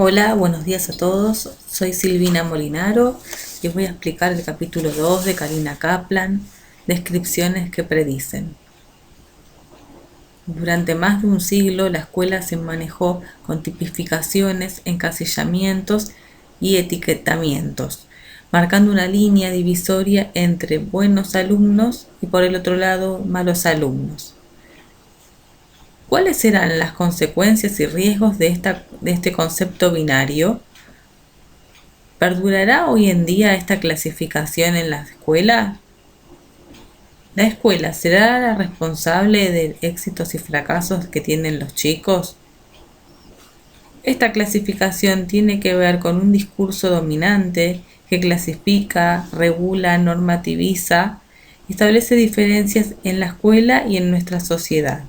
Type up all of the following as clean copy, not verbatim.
Hola, buenos días a todos. Soy Silvina Molinaro y os voy a explicar el capítulo 2 de Karina Kaplan, Descripciones que predicen. Durante más de un siglo la escuela se manejó con tipificaciones, encasillamientos y etiquetamientos, marcando una línea divisoria entre buenos alumnos y por el otro lado malos alumnos. ¿Cuáles serán las consecuencias y riesgos de este concepto binario? ¿Perdurará hoy en día esta clasificación en la escuela? ¿La escuela será la responsable de éxitos y fracasos que tienen los chicos? Esta clasificación tiene que ver con un discurso dominante que clasifica, regula, normativiza y establece diferencias en la escuela y en nuestra sociedad.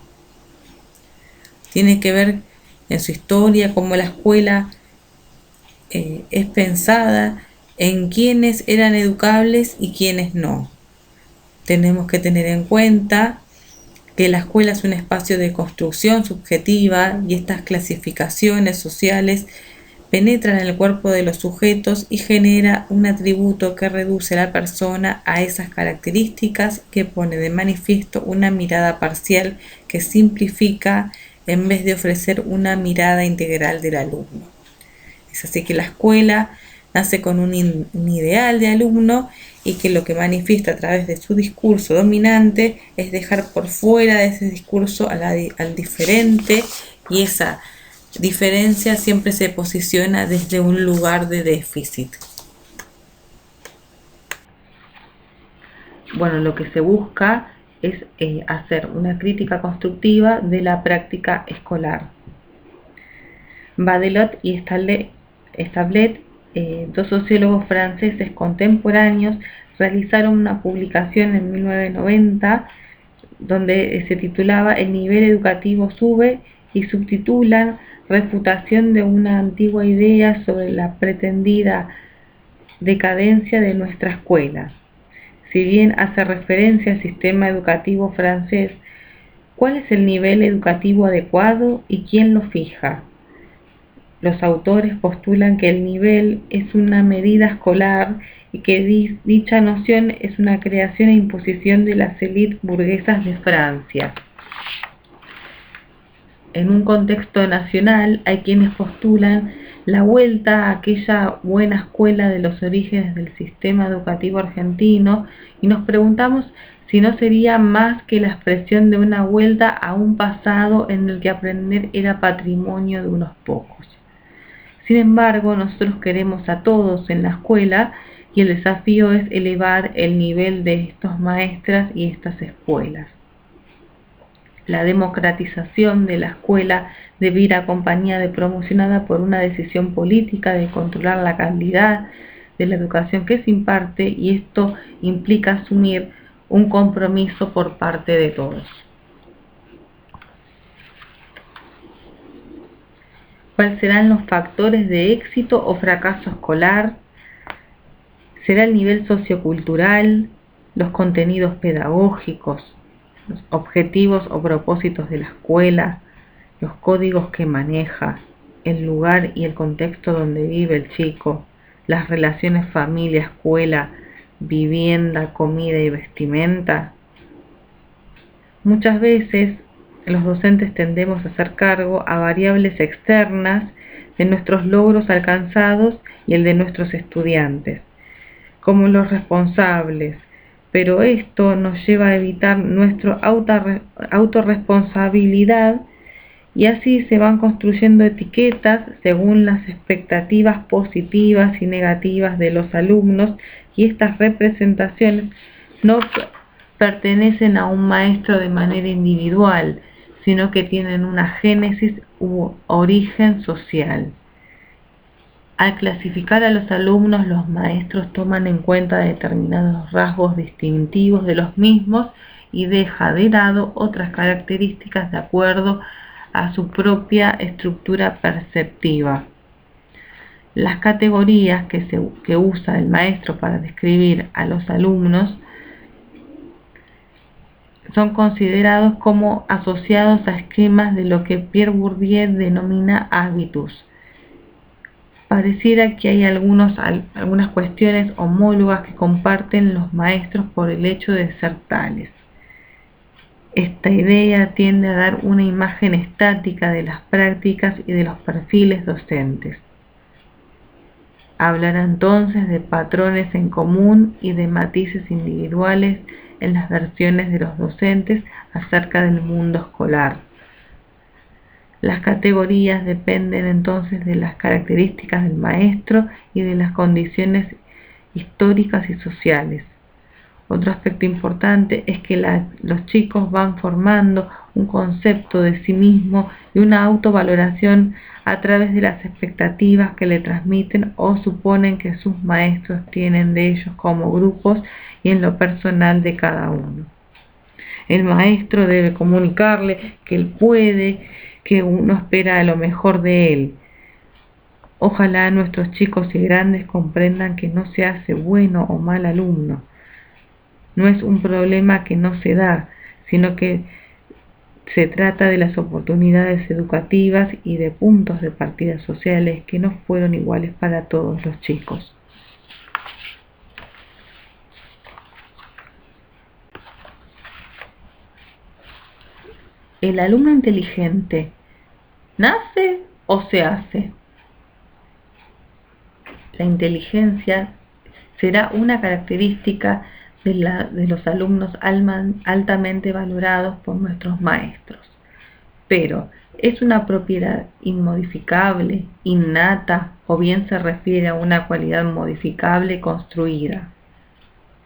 Tiene que ver en su historia cómo la escuela es pensada en quiénes eran educables y quiénes no. Tenemos que tener en cuenta que la escuela es un espacio de construcción subjetiva y estas clasificaciones sociales penetran en el cuerpo de los sujetos y genera un atributo que reduce a la persona a esas características, que pone de manifiesto una mirada parcial que simplifica en vez de ofrecer una mirada integral del alumno. Es así que la escuela nace con un ideal de alumno y que lo que manifiesta a través de su discurso dominante es dejar por fuera de ese discurso al diferente, y esa diferencia siempre se posiciona desde un lugar de déficit. Bueno, lo que se busca es hacer una crítica constructiva de la práctica escolar. Baudelot y Stablet, dos sociólogos franceses contemporáneos, realizaron una publicación en 1990 donde se titulaba "El nivel educativo sube", y subtitulan "Refutación de una antigua idea sobre la pretendida decadencia de nuestra escuela". Si bien hace referencia al sistema educativo francés, ¿cuál es el nivel educativo adecuado y quién lo fija? Los autores postulan que el nivel es una medida escolar y que dicha noción es una creación e imposición de las élites burguesas de Francia. En un contexto nacional hay quienes postulan la vuelta a aquella buena escuela de los orígenes del sistema educativo argentino, y nos preguntamos si no sería más que la expresión de una vuelta a un pasado en el que aprender era patrimonio de unos pocos. Sin embargo, nosotros queremos a todos en la escuela y el desafío es elevar el nivel de estos maestras y estas escuelas. La democratización de la escuela debe ir acompañada y promocionada por una decisión política de controlar la calidad de la educación que se imparte, y esto implica asumir un compromiso por parte de todos. ¿Cuáles serán los factores de éxito o fracaso escolar? ¿Será el nivel sociocultural, los contenidos pedagógicos, los objetivos o propósitos de la escuela, los códigos que maneja, el lugar y el contexto donde vive el chico, las relaciones familia-escuela, vivienda, comida y vestimenta? Muchas veces los docentes tendemos a hacer cargo a variables externas de nuestros logros alcanzados y el de nuestros estudiantes, como los responsables, pero esto nos lleva a evitar nuestra autorresponsabilidad, y así se van construyendo etiquetas según las expectativas positivas y negativas de los alumnos, y estas representaciones no pertenecen a un maestro de manera individual, sino que tienen una génesis u origen social. Al clasificar a los alumnos, los maestros toman en cuenta determinados rasgos distintivos de los mismos y deja de lado otras características de acuerdo a su propia estructura perceptiva. Las categorías que usa el maestro para describir a los alumnos son considerados como asociados a esquemas de lo que Pierre Bourdieu denomina hábitus. Pareciera que hay algunas cuestiones homólogas que comparten los maestros por el hecho de ser tales. Esta idea tiende a dar una imagen estática de las prácticas y de los perfiles docentes. Hablará entonces de patrones en común y de matices individuales en las versiones de los docentes acerca del mundo escolar. Las categorías dependen entonces de las características del maestro y de las condiciones históricas y sociales. Otro aspecto importante es que los chicos van formando un concepto de sí mismo y una autovaloración a través de las expectativas que le transmiten o suponen que sus maestros tienen de ellos como grupos y en lo personal de cada uno. El maestro debe comunicarle que él puede, que uno espera lo mejor de él. Ojalá nuestros chicos y grandes comprendan que no se hace bueno o mal alumno. No es un problema que no se da, sino que se trata de las oportunidades educativas y de puntos de partida sociales que no fueron iguales para todos los chicos. ¿El alumno inteligente nace o se hace? La inteligencia será una característica de los alumnos altamente valorados por nuestros maestros. Pero, ¿es una propiedad inmodificable, innata, o bien se refiere a una cualidad modificable construida?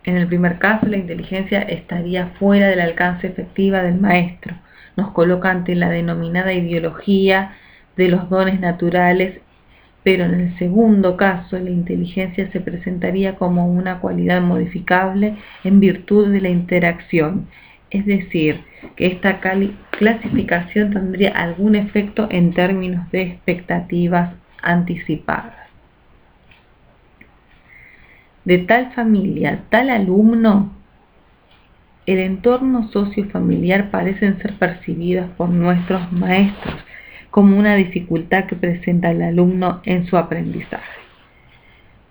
En el primer caso, la inteligencia estaría fuera del alcance efectiva del maestro. Nos coloca ante la denominada ideología de los dones naturales, pero en el segundo caso la inteligencia se presentaría como una cualidad modificable en virtud de la interacción, es decir, que esta clasificación tendría algún efecto en términos de expectativas anticipadas. De tal familia, tal alumno, el entorno sociofamiliar parecen ser percibidos por nuestros maestros como una dificultad que presenta el alumno en su aprendizaje.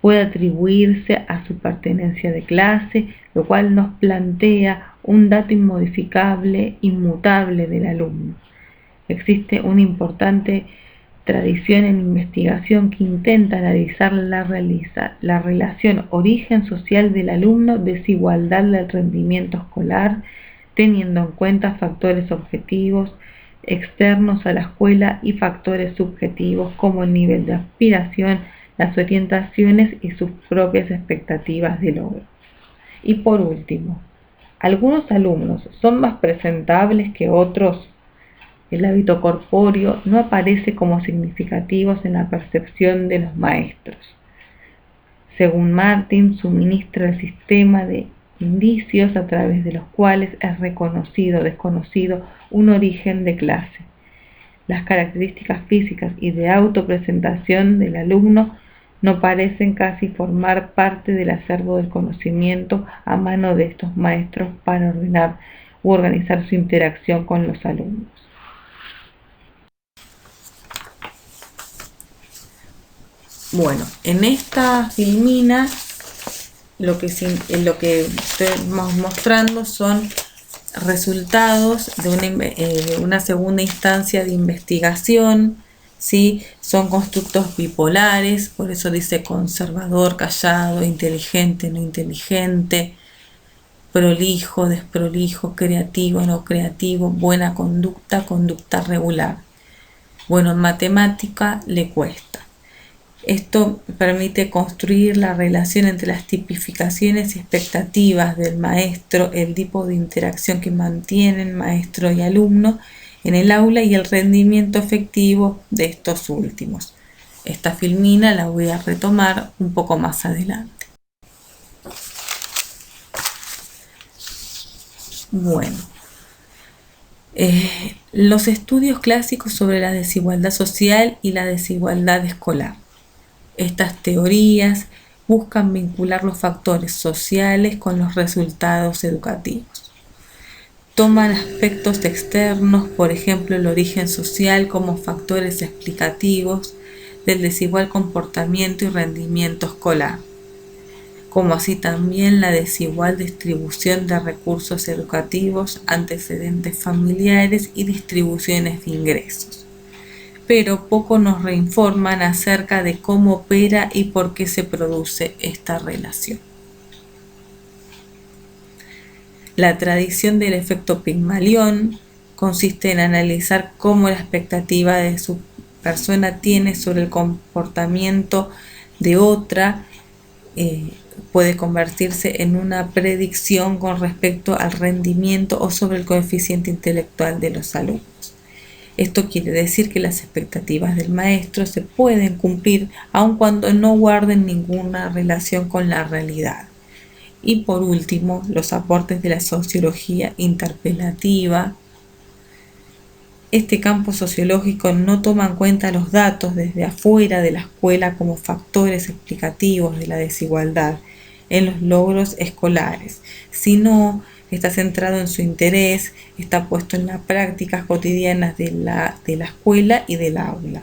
Puede atribuirse a su pertenencia de clase, lo cual nos plantea un dato inmodificable, inmutable del alumno. Existe una importante tradición en investigación que intenta analizar la relación origen social del alumno, desigualdad del rendimiento escolar, teniendo en cuenta factores objetivos externos a la escuela y factores subjetivos como el nivel de aspiración, las orientaciones y sus propias expectativas de logro. Y por último, algunos alumnos son más presentables que otros. El hábito corpóreo no aparece como significativos en la percepción de los maestros. Según Martin, suministra el sistema de indicios a través de los cuales es reconocido o desconocido un origen de clase. Las características físicas y de autopresentación del alumno no parecen casi formar parte del acervo del conocimiento a mano de estos maestros para ordenar u organizar su interacción con los alumnos. Bueno, en esta filmina lo que estamos mostrando son resultados de una segunda instancia de investigación, ¿sí? Son constructos bipolares, por eso dice conservador, callado, inteligente, no inteligente, prolijo, desprolijo, creativo, no creativo, buena conducta, conducta regular. Bueno, en matemática le cuesta. Esto permite construir la relación entre las tipificaciones y expectativas del maestro, el tipo de interacción que mantienen maestro y alumno en el aula y el rendimiento efectivo de estos últimos. Esta filmina la voy a retomar un poco más adelante. Bueno, los estudios clásicos sobre la desigualdad social y la desigualdad escolar. Estas teorías buscan vincular los factores sociales con los resultados educativos. Toman aspectos externos, por ejemplo el origen social, como factores explicativos del desigual comportamiento y rendimiento escolar, como así también la desigual distribución de recursos educativos, antecedentes familiares y distribuciones de ingresos. Pero poco nos reinforman acerca de cómo opera y por qué se produce esta relación. La tradición del efecto Pigmalión consiste en analizar cómo la expectativa de su persona tiene sobre el comportamiento de otra puede convertirse en una predicción con respecto al rendimiento o sobre el coeficiente intelectual de los alumnos. Esto quiere decir que las expectativas del maestro se pueden cumplir aun cuando no guarden ninguna relación con la realidad. Y por último, los aportes de la sociología interpelativa. Este campo sociológico no toma en cuenta los datos desde afuera de la escuela como factores explicativos de la desigualdad en los logros escolares, sino está centrado en su interés, está puesto en las prácticas cotidianas de la escuela y del aula.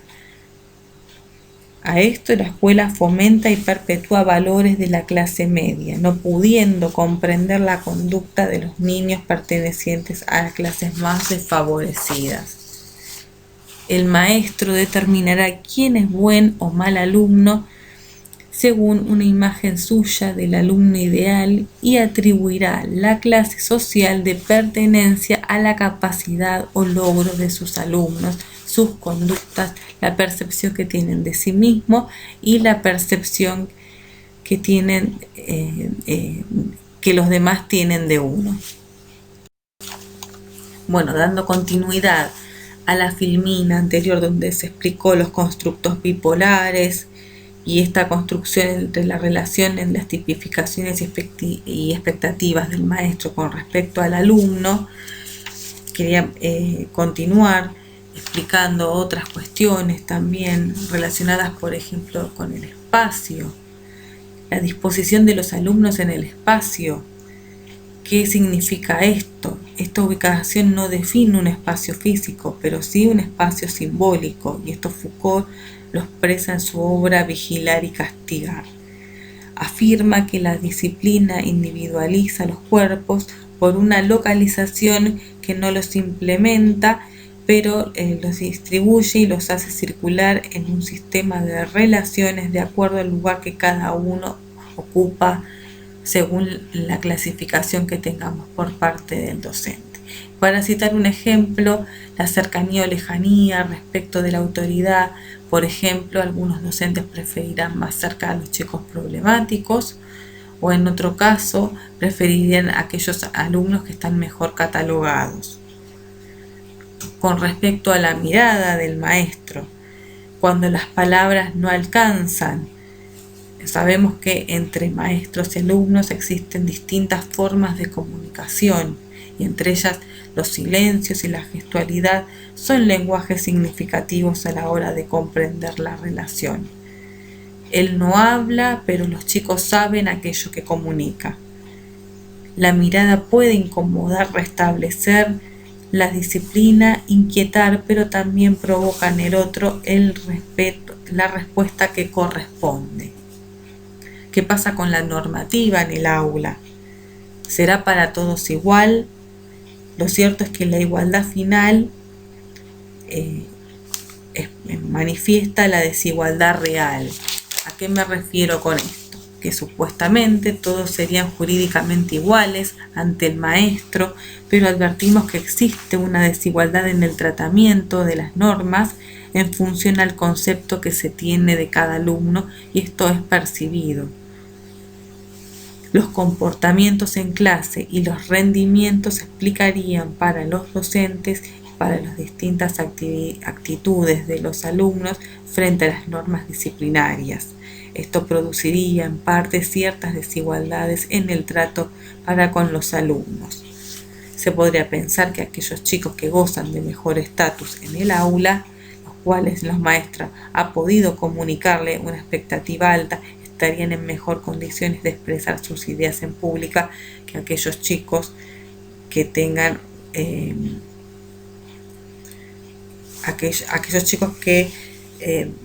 A esto la escuela fomenta y perpetúa valores de la clase media, no pudiendo comprender la conducta de los niños pertenecientes a las clases más desfavorecidas. El maestro determinará quién es buen o mal alumno según una imagen suya del alumno ideal y atribuirá la clase social de pertenencia a la capacidad o logro de sus alumnos, sus conductas, la percepción que tienen de sí mismo y la percepción que tienen que los demás tienen de uno. Bueno, dando continuidad a la filmina anterior donde se explicó los constructos bipolares y esta construcción entre la relación en las tipificaciones y expectativas del maestro con respecto al alumno, quería continuar explicando otras cuestiones también relacionadas, por ejemplo, con el espacio, la disposición de los alumnos en el espacio. ¿Qué significa esto? Esta ubicación no define un espacio físico, pero sí un espacio simbólico, y esto Foucault lo expresa en su obra Vigilar y Castigar. Afirma que la disciplina individualiza los cuerpos por una localización que no los implementa, pero los distribuye y los hace circular en un sistema de relaciones de acuerdo al lugar que cada uno ocupa según la clasificación que tengamos por parte del docente. Para citar un ejemplo, la cercanía o lejanía respecto de la autoridad. Por ejemplo, algunos docentes preferirán más cerca a los chicos problemáticos, o en otro caso, preferirían a aquellos alumnos que están mejor catalogados. Con respecto a la mirada del maestro, cuando las palabras no alcanzan, sabemos que entre maestros y alumnos existen distintas formas de comunicación y entre ellas los silencios y la gestualidad son lenguajes significativos a la hora de comprender la relación. Él no habla, pero los chicos saben aquello que comunica. La mirada puede incomodar, restablecer la disciplina, inquietar, pero también provoca en el otro el respeto, la respuesta que corresponde. ¿Qué pasa con la normativa en el aula? ¿Será para todos igual? Lo cierto es que la igualdad final manifiesta la desigualdad real. ¿A qué me refiero con esto? Que supuestamente todos serían jurídicamente iguales ante el maestro, pero advertimos que existe una desigualdad en el tratamiento de las normas en función al concepto que se tiene de cada alumno y esto es percibido. Los comportamientos en clase y los rendimientos explicarían para los docentes y para las distintas actitudes de los alumnos frente a las normas disciplinarias. Esto produciría en parte ciertas desigualdades en el trato para con los alumnos. Se podría pensar que aquellos chicos que gozan de mejor estatus en el aula, los cuales los maestros han podido comunicarle una expectativa alta, estarían en mejor condiciones de expresar sus ideas en pública que aquellos chicos que tengan aquellos chicos que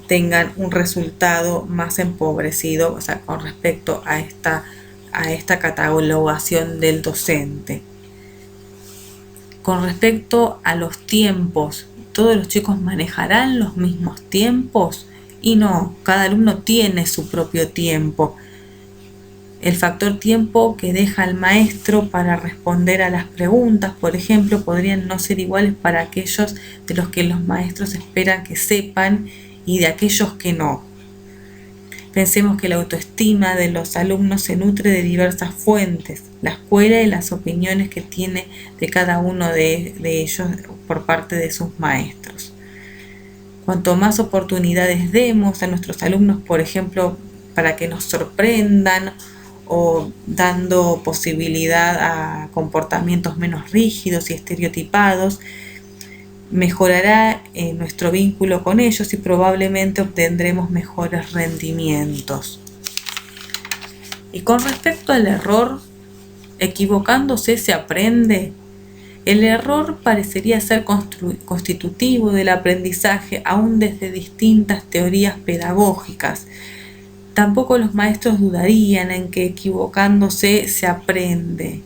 tengan un resultado más empobrecido, o sea, con respecto a esta catalogación del docente. Con respecto a los tiempos, ¿todos los chicos manejarán los mismos tiempos? Y no, cada alumno tiene su propio tiempo. El factor tiempo que deja el maestro para responder a las preguntas, por ejemplo, podrían no ser iguales para aquellos de los que los maestros esperan que sepan y de aquellos que no. Pensemos que la autoestima de los alumnos se nutre de diversas fuentes, la escuela y las opiniones que tiene de cada uno de ellos por parte de sus maestros. Cuanto más oportunidades demos a nuestros alumnos, por ejemplo, para que nos sorprendan o dando posibilidad a comportamientos menos rígidos y estereotipados, mejorará nuestro vínculo con ellos y probablemente obtendremos mejores rendimientos. Y con respecto al error, equivocándose se aprende. El error parecería ser constitutivo del aprendizaje aún desde distintas teorías pedagógicas. Tampoco los maestros dudarían en que equivocándose se aprende.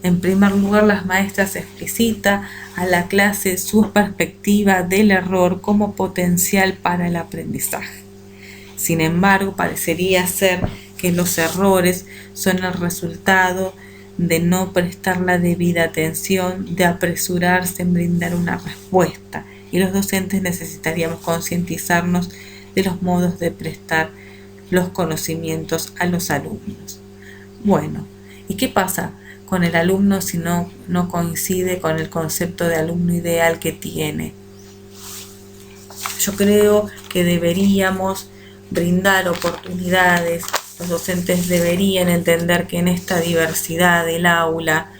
En primer lugar, las maestras explicitan a la clase su perspectiva del error como potencial para el aprendizaje. Sin embargo, parecería ser que los errores son el resultado de no prestar la debida atención, de apresurarse en brindar una respuesta, y los docentes necesitaríamos concientizarnos de los modos de prestar los conocimientos a los alumnos. Bueno, ¿y qué pasa con el alumno si no coincide con el concepto de alumno ideal que tiene? Yo creo que deberíamos brindar oportunidades. Los docentes deberían entender que en esta diversidad del aula,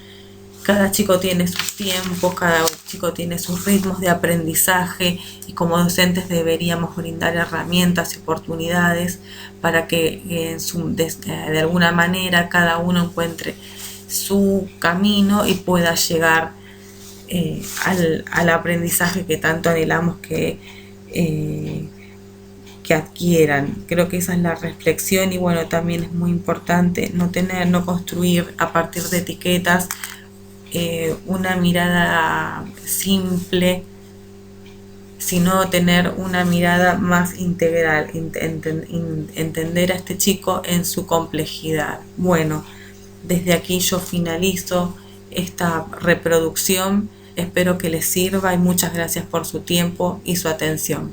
cada chico tiene sus tiempos, cada chico tiene sus ritmos de aprendizaje, y como docentes deberíamos brindar herramientas y oportunidades para que de alguna manera cada uno encuentre su camino y pueda llegar al aprendizaje que tanto anhelamos que adquieran. Creo que esa es la reflexión. Y bueno, también es muy importante no construir a partir de etiquetas una mirada simple, sino tener una mirada más integral, entender a este chico en su complejidad. Bueno, desde aquí yo finalizo esta reproducción. Espero que les sirva y muchas gracias por su tiempo y su atención.